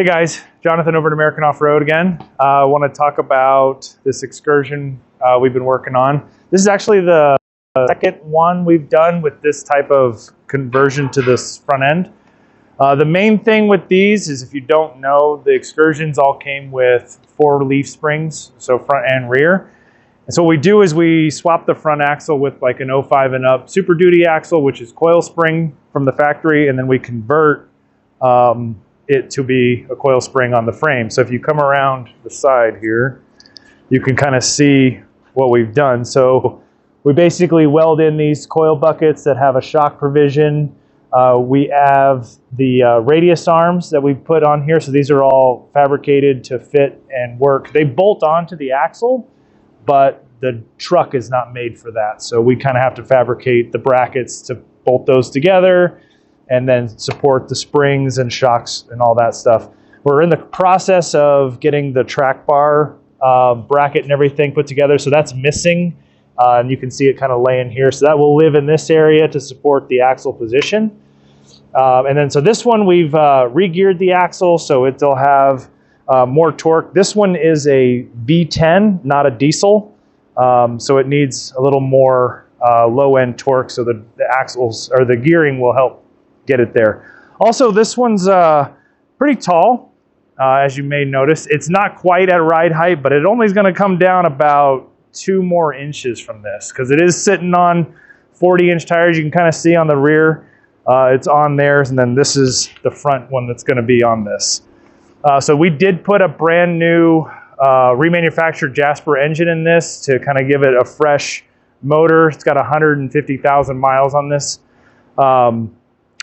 Hey guys, Jonathan over at American Off-Road again. I want to talk about this excursion we've been working on. This is actually the second one we've done with this type of conversion to this front end. The main thing with these is, if you don't know, the excursions all came with 4 leaf springs, so front and rear. And so what we do is we swap the front axle with like an 05 and up Super Duty axle, which is coil spring from the factory, and then we convert it to be a coil spring on the frame. So if you come around the side here, you can kind of see what we've done. So we basically weld in these coil buckets that have a shock provision. We have the radius arms that we put on here. So these are all fabricated to fit and work. They bolt onto the axle, but the truck is not made for that. So we kind of have to fabricate the brackets to bolt those together and then support the springs and shocks and all that stuff. We're in the process of getting the track bar bracket and everything put together. So that's missing. And you can see it kind of laying here. So that will live in this area to support the axle position. And then so this one, we've regeared the axle so it'll have more torque. This one is a V10, not a diesel. So it needs a little more low-end torque, so the axles or the gearing will help get it there. Also, this one's pretty tall, as you may notice. It's not quite at ride height, but it only is going to come down about 2 more inches from this, because it is sitting on 40-inch tires. You can kind of see on the rear, it's on theirs, and then this is the front one that's going to be on this. So we did put a brand new remanufactured Jasper engine in this to kind of give it a fresh motor. It's got 150,000 miles on this.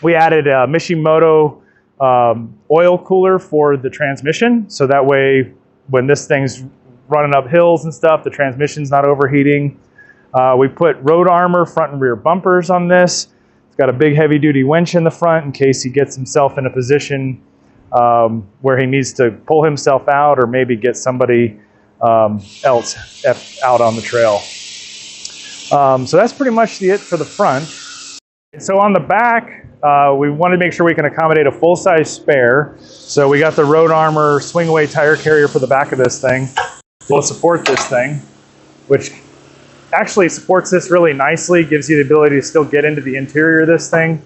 We added a Mishimoto oil cooler for the transmission, so that way when this thing's running up hills and stuff, the transmission's not overheating. We put road armor front and rear bumpers on this. It's got a big heavy duty winch in the front in case he gets himself in a position where he needs to pull himself out or maybe get somebody else out on the trail. So that's pretty much it for the front. So on the back, we wanted to make sure we can accommodate a full-size spare. So we got the road armor swing away tire carrier for the back of this thing. We'll support this thing, which actually supports this really nicely, gives you the ability to still get into the interior of this thing.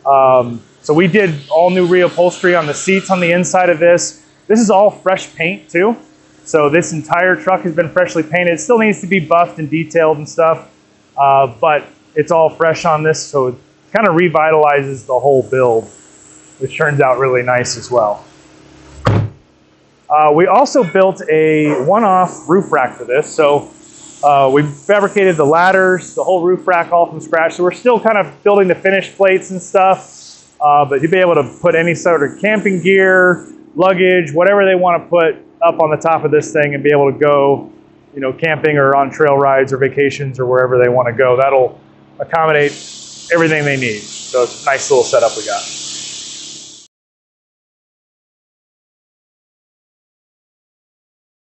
So we did all new reupholstery on the seats on the inside of this. This is all fresh paint too. So this entire truck has been freshly painted. It still needs to be buffed and detailed and stuff, but it's all fresh on this, so it kind of revitalizes the whole build, which turns out really nice as well. We also built a one-off roof rack for this. So we fabricated the ladders, the whole roof rack all from scratch. So we're still kind of building the finished plates and stuff, but you'll be able to put any sort of camping gear, luggage, whatever they want to put up on the top of this thing and be able to go, you know, camping or on trail rides or vacations or wherever they want to go. That'll accommodate everything they need. So it's a nice little setup we got.